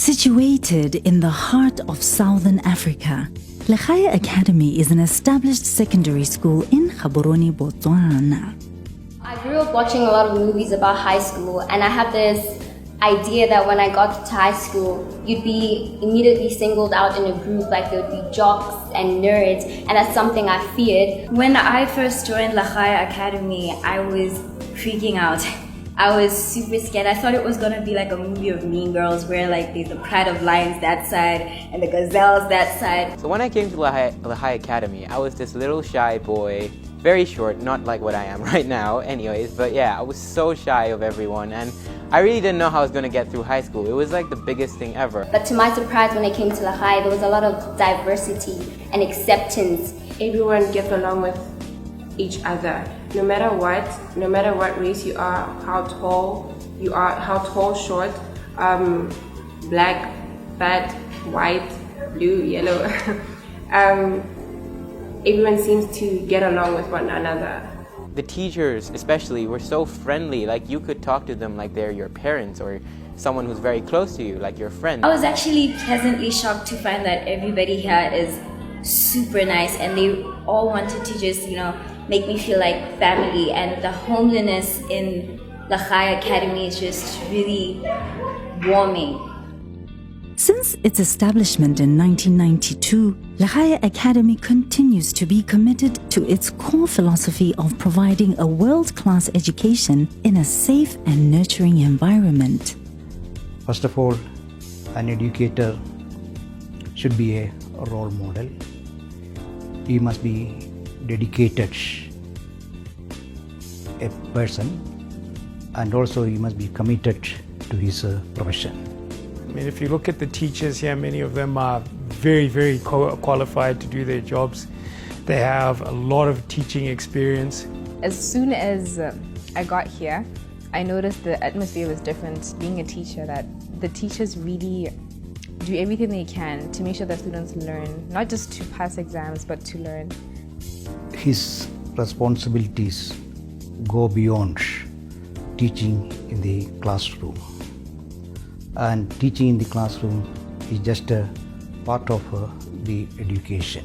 Situated in the heart of Southern Africa, Legae Academy is an established secondary school in Gaborone, Botswana. I grew up watching a lot of movies about high school, and I had this idea that when I got to high school, you'd be immediately singled out in a group, like there would be jocks and nerds, and that's something I feared. When I first joined Legae Academy, I was freaking out. I was super scared. I thought it was gonna be like a movie of Mean Girls where like there's the pride of lions that side and the gazelles that side. So when I came to Legae Academy, I was this little shy boy, very short, not like what I am right now anyways, but yeah, I was so shy of everyone and I really didn't know how I was gonna get through high school. It was like the biggest thing ever. But to my surprise, when I came to Legae, there was a lot of diversity and acceptance. Everyone gets along with each other. No matter what race you are, how tall you are, how tall, short, black, fat, white, blue, yellow. Everyone seems to get along with one another. The teachers especially were so friendly, like you could talk to them like they're your parents or someone who's very close to you, like your friend. I was actually pleasantly shocked to find that everybody here is super nice and they all wanted to just, make me feel like family, and the homeliness in Legae Academy is just really warming. Since its establishment in 1992, Legae Academy continues to be committed to its core philosophy of providing a world-class education in a safe and nurturing environment. First of all, an educator should be a role model. He must be dedicated a person, and also he must be committed to his profession. I mean, if you look at the teachers here, many of them are very, very qualified to do their jobs. They have a lot of teaching experience. As soon as I got here, I noticed the atmosphere was different. Being a teacher, that the teachers really do everything they can to make sure that students learn, not just to pass exams, but to learn. His responsibilities go beyond teaching in the classroom. And teaching in the classroom is just a part of the education.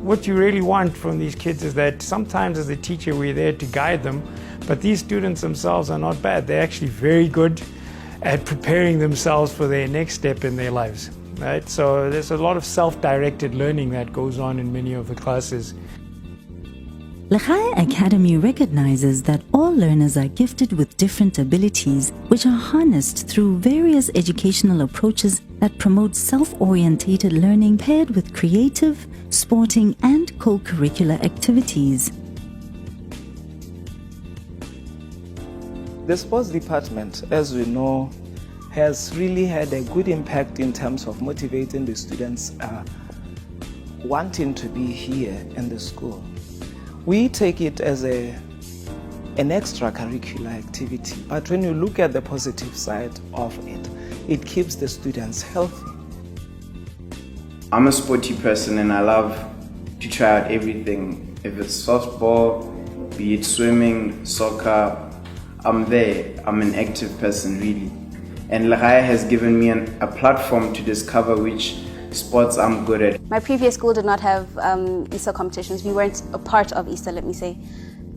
What you really want from these kids is that sometimes as a teacher we're there to guide them, but these students themselves are not bad. They're actually very good at preparing themselves for their next step in their lives. Right? So there's a lot of self-directed learning that goes on in many of the classes. Legae Academy recognizes that all learners are gifted with different abilities, which are harnessed through various educational approaches that promote self-orientated learning paired with creative, sporting, and co-curricular activities. The sports department, as we know, has really had a good impact in terms of motivating the students wanting to be here in the school. We take it as an extracurricular activity, but when you look at the positive side of it, it keeps the students healthy. I'm a sporty person and I love to try out everything. If it's softball, be it swimming, soccer, I'm there. I'm an active person really. And Legae has given me a platform to discover which sports I'm good at. My previous school did not have ESA competitions. We weren't a part of ESA, let me say.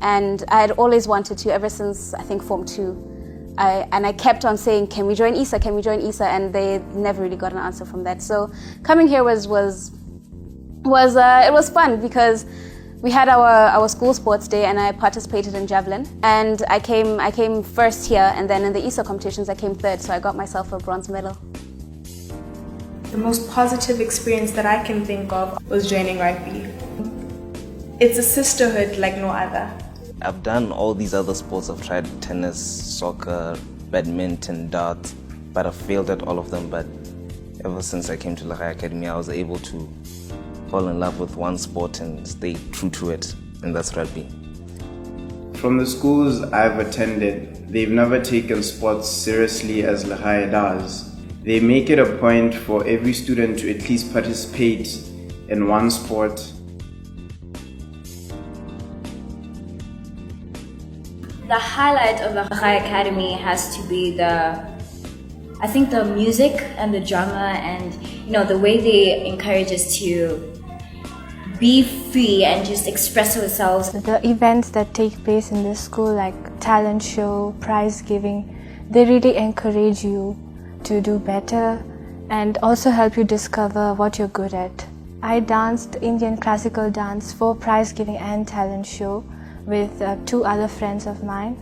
And I had always wanted to, ever since I think Form 2. And I kept on saying, can we join ESA, can we join ESA? And they never really got an answer from that. So coming here it was fun because we had our school sports day and I participated in javelin. And I came first here, and then in the ESA competitions I came third, so I got myself a bronze medal. The most positive experience that I can think of was joining rugby. It's a sisterhood like no other. I've done all these other sports. I've tried tennis, soccer, badminton, darts, but I've failed at all of them. But ever since I came to Legae Academy, I was able to fall in love with one sport and stay true to it, and that's rugby. From the schools I've attended, they've never taken sports seriously as Legae does. They make it a point for every student to at least participate in one sport. The highlight of the Legae Academy has to be the I think the music and the drama and the way they encourage us to be free and just express ourselves. The events that take place in this school, like talent show, prize giving, they really encourage you to do better and also help you discover what you're good at. I danced Indian classical dance for prize giving and talent show with 2 other friends of mine.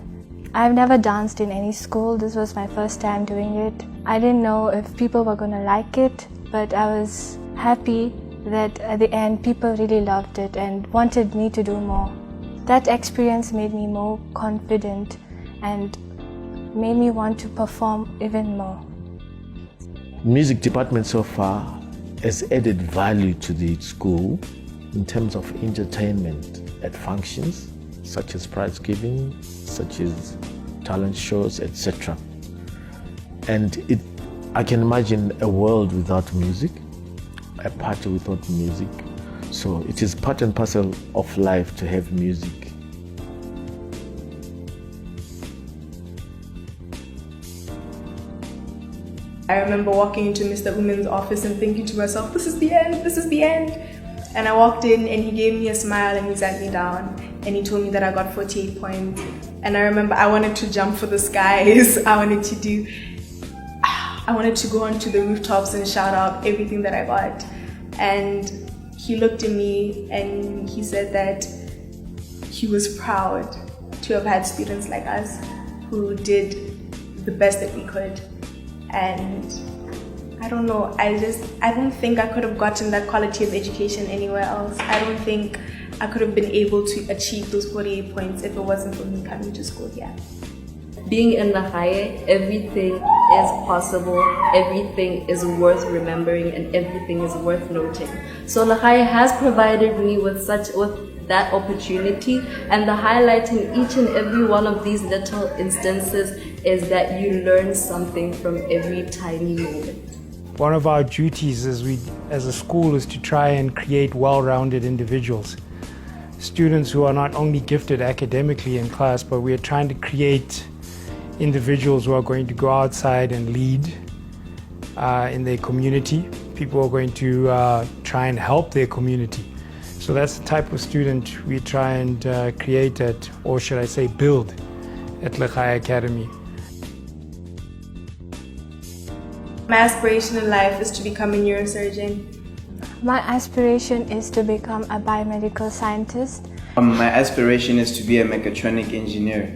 I've never danced in any school. This was my first time doing it. I didn't know if people were going to like it, but I was happy that at the end people really loved it and wanted me to do more. That experience made me more confident and made me want to perform even more. Music department so far has added value to the school in terms of entertainment at functions such as prize giving, such as talent shows, etc. And I can imagine a world without music, a party without music. So it is part and parcel of life to have music. I remember walking into Mr. Umen's office and thinking to myself, this is the end, this is the end. And I walked in and he gave me a smile and he sat me down and he told me that I got 48 points. And I remember I wanted to jump for the skies. I wanted to go onto the rooftops and shout out everything that I got. And he looked at me and he said that he was proud to have had students like us who did the best that we could. And I don't know, I don't think I could have gotten that quality of education anywhere else. I don't think I could have been able to achieve those 48 points if it wasn't for me coming to school here. Being in Legae, everything is possible, everything is worth remembering, and everything is worth noting. So Legae has provided me with that opportunity, and the highlight in each and every one of these little instances is that you learn something from every tiny moment. One of our duties as a school is to try and create well-rounded individuals. Students who are not only gifted academically in class, but we are trying to create individuals who are going to go outside and lead in their community. People are going to try and help their community. So that's the type of student we try and create at, or should I say build, at Legae Academy. My aspiration in life is to become a neurosurgeon. My aspiration is to become a biomedical scientist. My aspiration is to be a mechatronic engineer.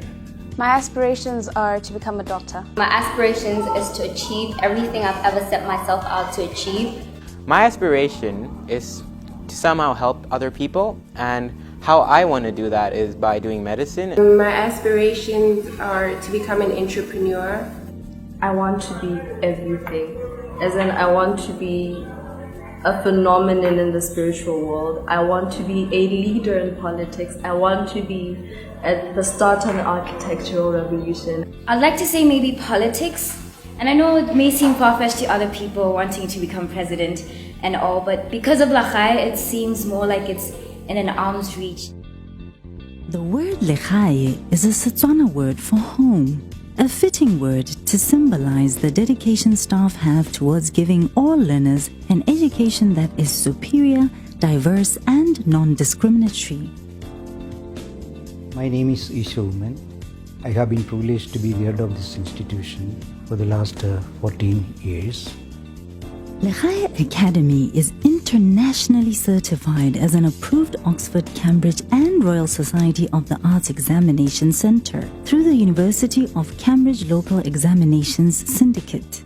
My aspirations are to become a doctor. My aspirations is to achieve everything I've ever set myself out to achieve. My aspiration is to somehow help other people, and how I want to do that is by doing medicine. My aspirations are to become an entrepreneur. I want to be everything, as in I want to be a phenomenon in the spiritual world. I want to be a leader in politics. I want to be at the start of an architectural revolution. I'd like to say maybe politics, and I know it may seem far-fetched to other people wanting to become president and all, but because of Legae, it seems more like it's in an arm's reach. The word Legae is a Setswana word for home, a fitting word to symbolize the dedication staff have towards giving all learners an education that is superior, diverse, and non-discriminatory. My name is 𝐀𝐿𝐴. I have been privileged to be the head of this institution for the last 14 years. Legae Academy is internationally certified as an approved Oxford, Cambridge and Royal Society of the Arts Examination Centre through the University of Cambridge Local Examinations Syndicate.